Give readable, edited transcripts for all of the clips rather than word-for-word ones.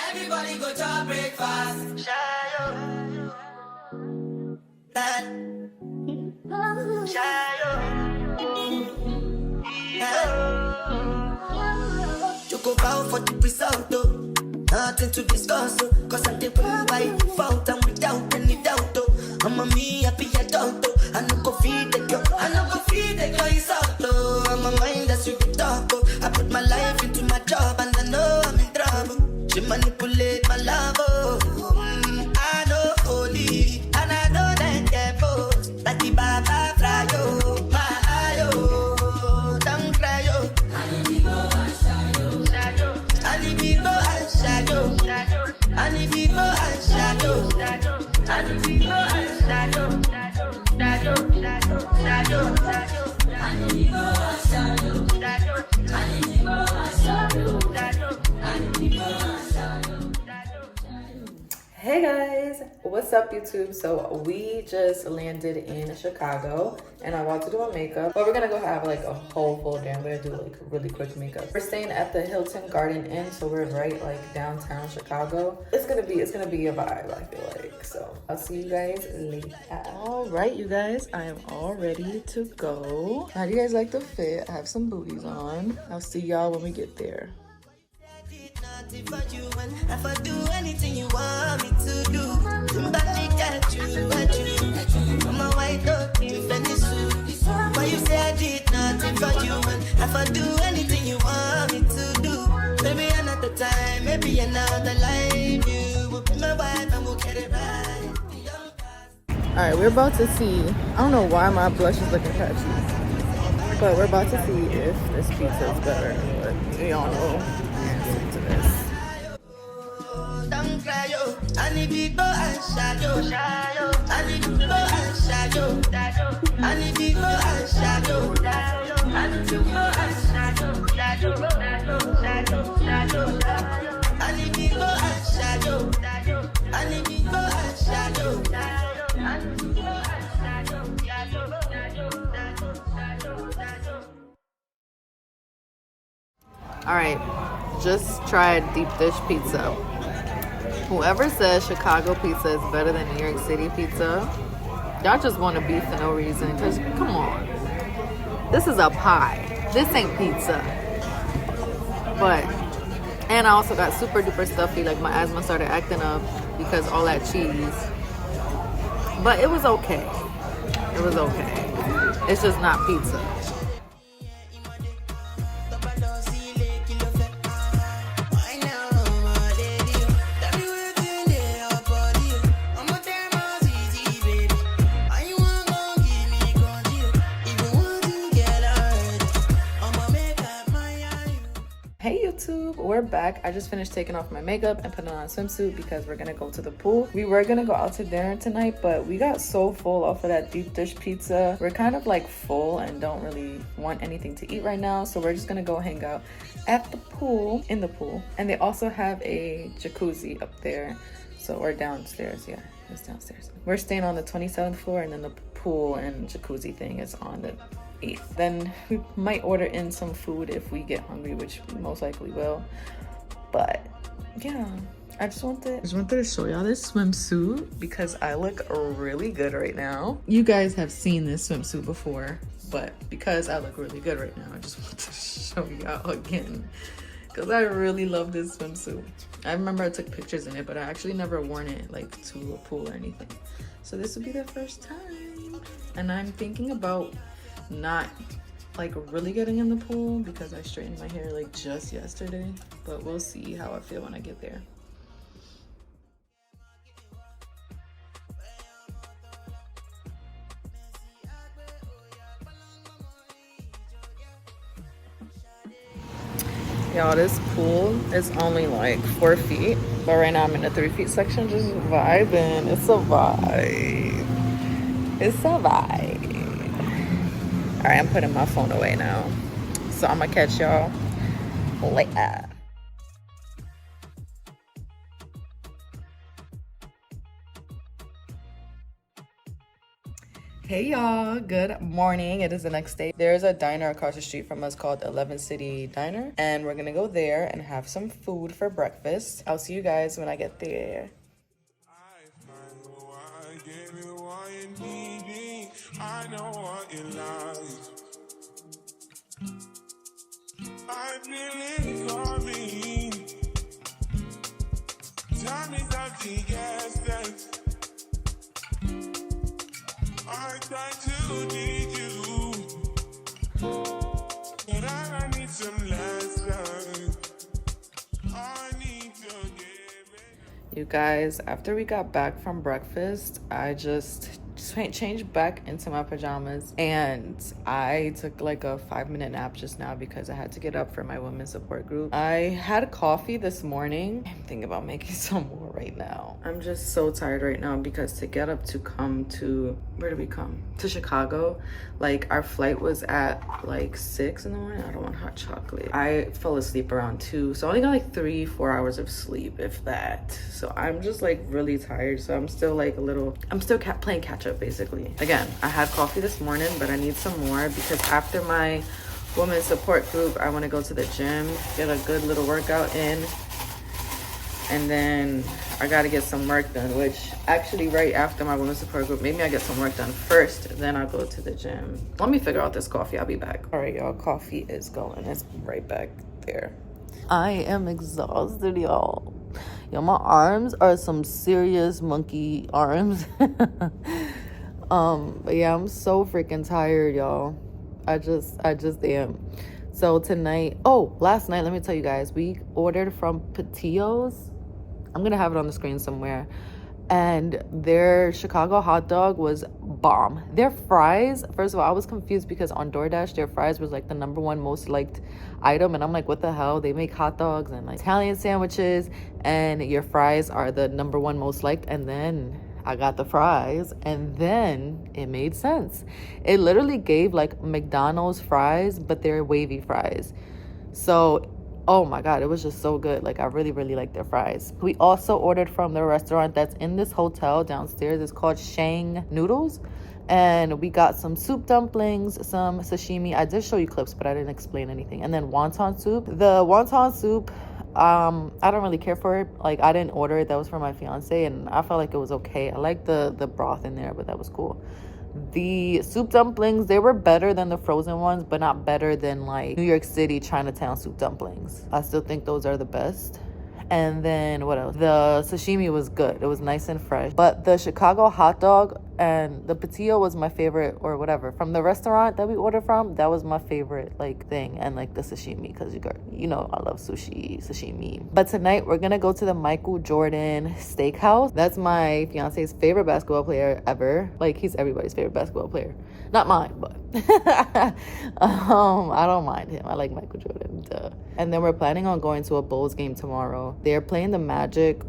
Everybody go to breakfast. Shayo. That. Shayo. You go bow for the result, though. Nothing to discuss, oh. Cause I'm the boy by default and without any doubt, oh. I'm a me happy adult, oh. I no go feed the girl, I no go feed the girl, it's out, oh. I'm a mind that's you the talk, oh. I put my life into my job and I know I'm in trouble. She manipulate my love, oh. I know holy, and I know that devil. Like the Baba fry, oh. My eye, oh. Don't cry, oh. I need to go and shadow. I need to go and shadow. I need to go and shadow. I need to go and shadow. I need to go and shadow. Hey guys, what's up YouTube? So we just landed in Chicago and I'm about to do my makeup, but we're gonna go have like a whole full day. I'm gonna do like really quick makeup. We're staying at the Hilton Garden Inn, so we're right like downtown Chicago. It's gonna be a vibe, I feel like. So I'll see you guys later. All right, you guys, I am all ready to go. How do you guys like the fit? I have some booties on. I'll see y'all when we get there. If I do anything you want me to do, somebody got you. I'm a white dog in Venice. Why you say I did nothing for you? And if I do anything you want me to do, maybe another time, maybe another life, you will be my wife and we'll get it right. All right, we're about to see. I don't know why my blush is looking patchy, but we're about to see if this pizza is better. But we all know the answer to this. Don't cry, yo. I need to go and shadow. I need to go and shadow. I need to go and shadow. I need to go and shadow. I need to go and shadow. I need to go and shadow. All right, just tried deep dish pizza. Whoever says Chicago pizza is better than New York City pizza, y'all just want to beef for no reason. Because, come on. This is a pie. This ain't pizza. But, and I also got super duper stuffy. Like, my asthma started acting up because all that cheese. But it was okay. It was okay. It's just not pizza. Hey YouTube, we're back. I just finished taking off my makeup and putting on a swimsuit because we're gonna go to the pool. We were gonna go out to dinner tonight, but we got so full off of that deep dish pizza. We're kind of like full and don't really want anything to eat right now, so we're just gonna go hang out at the pool, in the pool. And they also have a jacuzzi up there, so we're downstairs. Yeah, it's downstairs. We're staying on the 27th floor, and then the pool and jacuzzi thing is on the 8th. Then we might order in some food if we get hungry, which we most likely will. But yeah, I just wanted to show y'all this swimsuit because I look really good right now. You guys have seen this swimsuit before, but because I look really good right now, I just want to show y'all again because I really love this swimsuit. I remember I took pictures in it, but I actually never worn it like to a pool or anything. So this would be the first time, and I'm thinking about not like really getting in the pool because I straightened my hair like just yesterday, but we'll see how I feel when I get there. Y'all, this pool is only like 4 feet, but right now I'm in the 3 feet section just vibing. It's a vibe. It's a vibe. All right, I'm putting my phone away now. So I'm gonna catch y'all later. Hey y'all, good morning. It is the next day. There's a diner across the street from us called 11 City Diner, and we're gonna go there and have some food for breakfast. I'll see you guys when I get there. I know what you like. I feel it coming. Time is up to guess. I try to need you, but I need some lessons. I need to give it. You guys, after we got back from breakfast, I just changed back into my pajamas, and I took like a 5-minute nap just now because I had to get up for my women's support group. I had coffee this morning. I'm thinking about making some more right now. I'm just so tired right now because to get up to come to, where did we come? To Chicago. Like our flight was at like 6 in the morning. I don't want hot chocolate. I fell asleep around 2, so I only got like 3-4 hours of sleep, if that. So I'm just like really tired. So I'm still like I'm still playing catch up basically. Again, I had coffee this morning, but I need some more because after my women's support group, I want to go to the gym, get a good little workout in, and then I got to get some work done, which actually right after my women's support group, maybe I get some work done first, then I'll go to the gym. Let me figure out this coffee. I'll be back. All right, y'all, coffee is going. It's right back there. I am exhausted, y'all. Yo, my arms are some serious monkey arms. But yeah, I'm so freaking tired, y'all. I just am. So tonight, last night, let me tell you guys, we ordered from Patillo's. I'm gonna have it on the screen somewhere. And their Chicago hot dog was bomb. Their fries, first of all, I was confused because on DoorDash, their fries was like the #1 most liked item. And I'm like, what the hell? They make hot dogs and like Italian sandwiches, and your fries are the #1 most liked. And then I got the fries, and then it made sense. It literally gave like McDonald's fries, but they're wavy fries. So oh my God, it was just so good. Like I really, really like their fries. We also ordered from the restaurant that's in this hotel downstairs. It's called Shang Noodles. And we got some soup dumplings, some sashimi. I did show you clips, but I didn't explain anything. And then wonton soup. The wonton soup, I don't really care for it. Like I didn't order it. That was for my fiance, and I felt like it was okay. I like the broth in there, but that was cool. The soup dumplings, they were better than the frozen ones, but not better than like New York City Chinatown soup dumplings. I still think those are the best. And then what else? The sashimi was good. It was nice and fresh. But the Chicago hot dog and the patillo was my favorite, or whatever. From the restaurant that we ordered from, that was my favorite like thing. And like the sashimi, because you know I love sashimi. But tonight we're gonna go to the Michael Jordan Steakhouse. That's my fiance's favorite basketball player ever. Like he's everybody's favorite basketball player. Not mine, but I don't mind him. I like Michael Jordan. Duh. And then we're planning on going to a Bulls game tomorrow. They're playing the Magic.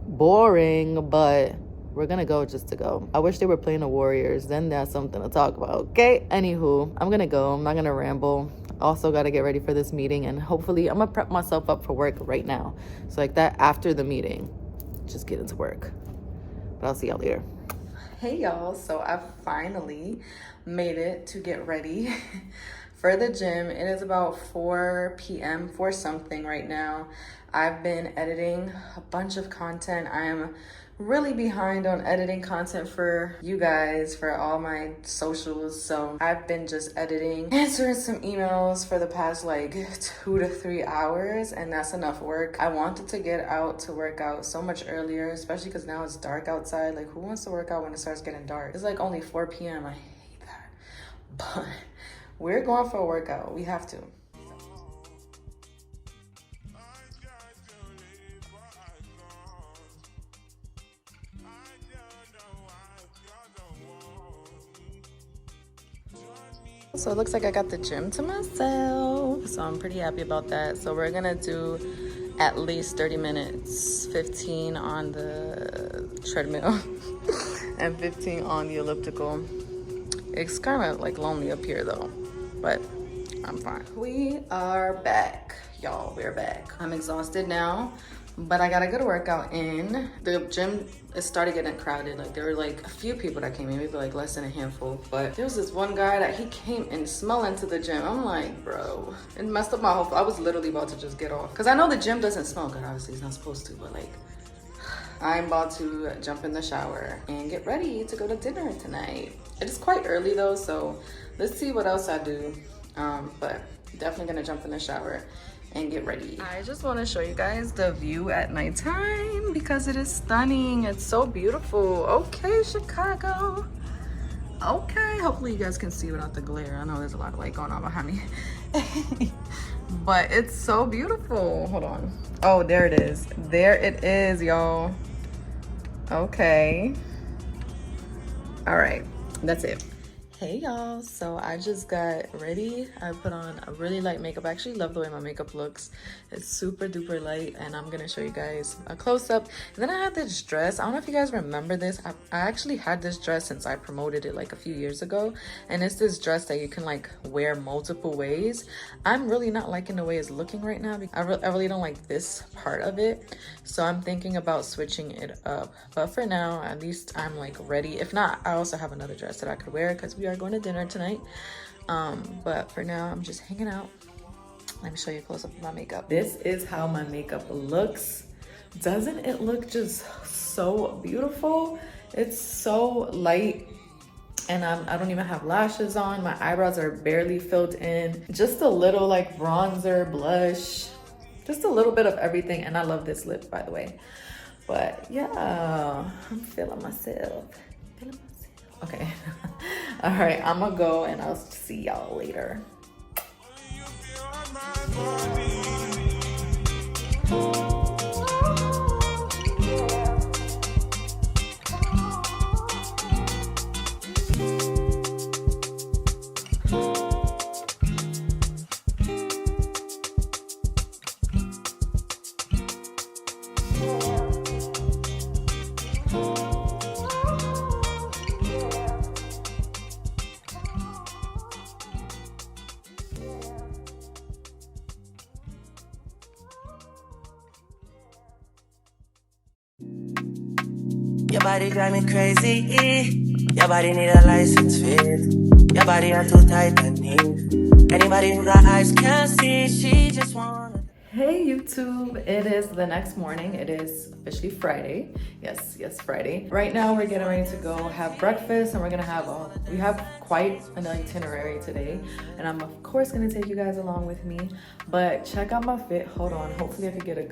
Boring, but we're gonna go just to go. I wish they were playing the Warriors. Then that's something to talk about. Okay. Anywho, I'm gonna go. I'm not gonna ramble. Also got to get ready for this meeting, and hopefully I'm gonna prep myself up for work right now. So like that after the meeting, just get into work. But I'll see y'all later. Hey y'all, so I finally made it to get ready for the gym. It is about 4 p.m. for something right now. I've been editing a bunch of content. I am really behind on editing content for you guys, for all my socials. So I've been just editing, answering some emails for the past like 2 to 3 hours, and that's enough work. I wanted to get out to work out so much earlier, especially because now it's dark outside. Like who wants to work out when it starts getting dark? It's like only 4 p.m. I hate that. But we're going for a workout. We have to. So it looks like I got the gym to myself, so I'm pretty happy about that. So we're gonna do at least 30 minutes, 15 on the treadmill and 15 on the elliptical. It's kind of like lonely up here though, but I'm fine. We are back, y'all. We're back. I'm exhausted now, but I got a good workout in. The gym, it started getting crowded. Like there were like a few people that came in, maybe like less than a handful. But there was this one guy that he came and smelling to the gym. I'm like, bro, it messed up my whole. I was literally about to just get off, cause I know the gym doesn't smell good. Obviously, it's not supposed to, but like, I'm about to jump in the shower and get ready to go to dinner tonight. It is quite early though, so let's see what else I do. But definitely gonna jump in the shower and get ready. I just want to show you guys the view at nighttime because it is stunning. It's so beautiful. Okay, Chicago. Okay, hopefully you guys can see without the glare. I know there's a lot of light going on behind me. But it's so beautiful. Hold on. Oh, there it is. There it is, y'all. Okay. All right, that's it. Hey y'all, so I just got ready. I put on a really light makeup. I actually love the way my makeup looks. It's super duper light, and I'm gonna show you guys a close-up. And then I had this dress. I don't know if you guys remember this. I actually had this dress since I promoted it like a few years ago, and it's this dress that you can like wear multiple ways. I'm really not liking the way it's looking right now because I really don't like this part of it, so I'm thinking about switching it up. But for now, at least I'm like ready. If not, I also have another dress that I could wear because we are going to dinner tonight. But for now, I'm just hanging out. Let me show you a close up of my makeup. This is how my makeup looks. Doesn't it look just so beautiful? It's so light, and I don't even have lashes on. My eyebrows are barely filled in. Just a little like bronzer, blush, just a little bit of everything. And I love this lip, by the way. But yeah, I'm feeling myself. Okay. All right, I'm gonna go and I'll see y'all later. Your body drive me crazy. Your body need a license fit. Your body are too tight and neat. Anybody who got eyes can't see. She just wanna. Hey YouTube, it is the next morning. It is officially Friday. Yes, Friday. Right now we're getting ready to go have breakfast, and we're gonna have we have quite an itinerary today, and I'm of course gonna take you guys along with me. But check out my fit. Hold on, hopefully I can get a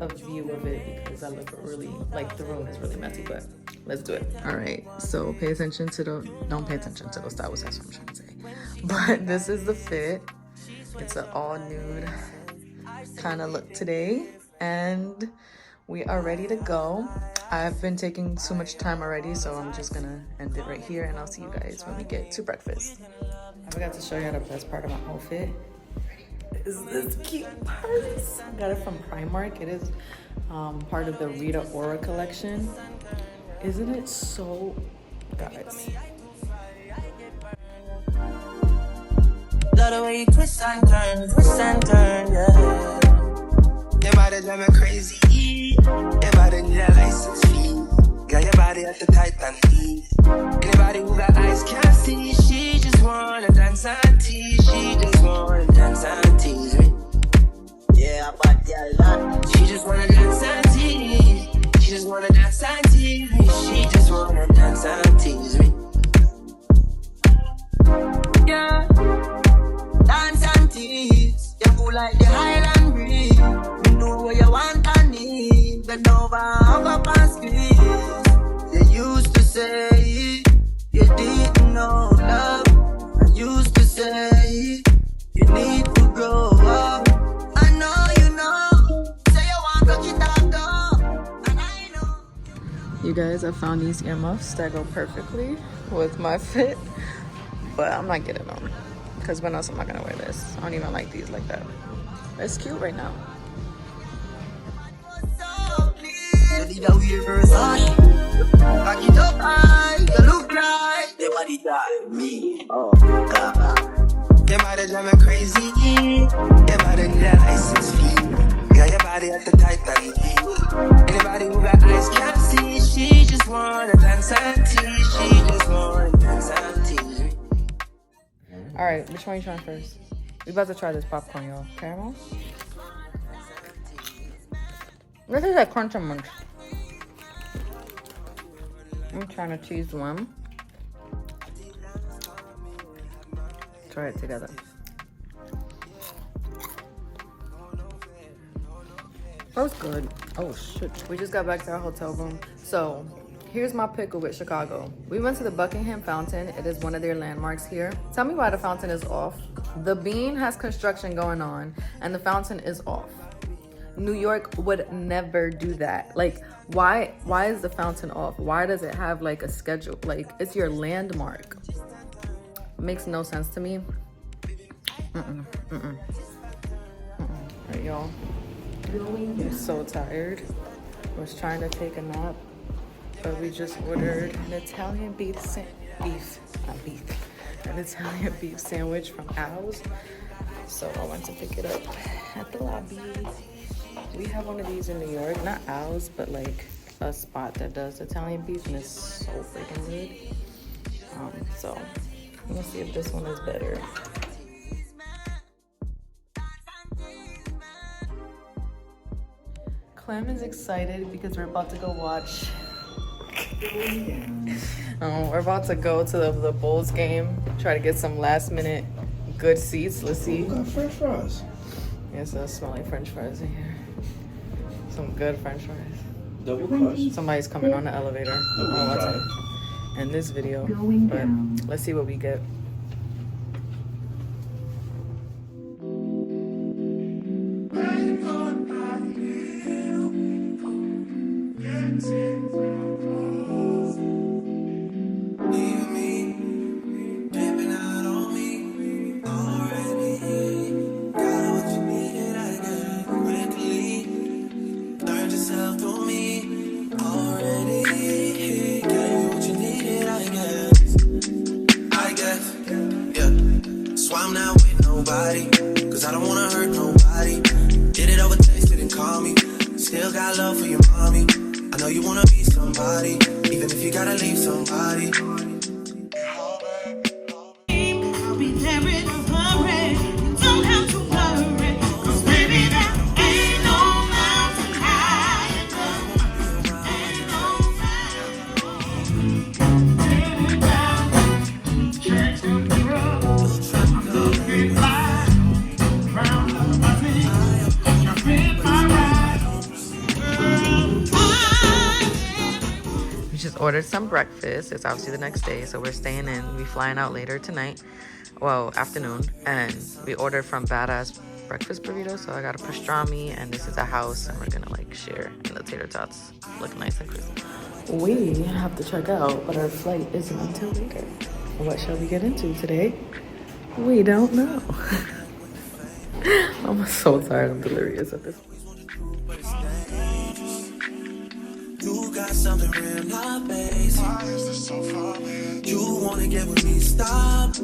view of it because I look really like the room is really messy, but let's do it. All right, so pay attention to don't pay attention to those styles, that's what I'm trying to say. But this is the fit. It's an all nude kind of look today, and we are ready to go. I've been taking too much time already, so I'm just gonna end it right here, and I'll see you guys when we get to breakfast. I forgot to show you the best part of my outfit is this cute purse. I got it from Primark. It is part of the Rita Ora collection. Isn't it so, guys? Love the way you twist and turn, yeah. Your body drive me crazy. Your body need a license fee. Got your body at the tight and ease. Anybody who got eyes can't see. She just wanna dance and tease. She just wanna dance and tease me. Yeah, but yeah, she just wanna dance and tease. She just wanna dance and tease me. She just wanna dance and tease me. Yeah. Dance and tease, you cool like the Highland breeze. You know what you want and need. Bend over, hug up and squeeze. You used to say you didn't know love. I used to say you need to grow up. I know you know. Say you want to get that though, and I know. You guys, I found these earmuffs that go perfectly with my fit, but I'm not getting them. Because when else am I gonna wear this? I don't even like these like that. It's cute right now. You look like the body died me. Oh God. Your body driving crazy. Your body need a license fee. Yeah, your body at the type that you need. Anybody who got eyes can't see. She just wanna dance and tease. She just wanna dance and tease. All right, which one are you trying first? We about to try this popcorn, y'all. Caramel? This is like crunch and munch. I'm trying to choose one. Try it together. That was good. Oh shit. We just got back to our hotel room. So here's my pickle with Chicago. We went to the Buckingham Fountain. It is one of their landmarks here. Tell me why the fountain is off. The Bean has construction going on and the fountain is off. New York would never do that. Like, why is the fountain off? Why does it have like a schedule? Like, it's your landmark. Makes no sense to me. Alright, y'all. I'm so tired. I was trying to take a nap, but we just ordered an Italian an Italian beef sandwich from Al's. So I went to pick it up at the lobby. We have one of these in New York, not Al's, but like a spot that does Italian beef, and it's so freaking good. So I'm gonna see if this one is better. Clem is excited because we're about to go watch. We're about to go to the Bulls game. Try to get some last minute good seats. Let's see. We got French fries. Yes, it smells like French fries in here. Some good French fries. Double crust. Somebody's coming on the elevator. In this video, but let's see what we get. Cause I don't wanna hurt nobody. Did it over text, didn't call me. Still got love for your mommy. I know you wanna be somebody, even if you gotta leave somebody. I'll be there in a hurry. Don't have to worry. Cause baby, there ain't no mountain high enough. Ain't no mountain. Take it down. Check the road. Looking like we just ordered some breakfast. It's obviously the next day, so we're staying in. We're flying out later tonight, well, afternoon, and we ordered from Badass breakfast burrito. So I got a pastrami, and this is a house, and we're gonna like share, and the tater tots look nice and crispy. We have to check out, but our flight isn't until later. What shall we get into today? We don't know. I'm so tired. I'm delirious at this point. You got something real, not basic. Why is this so far, man? You wanna get with me, stop.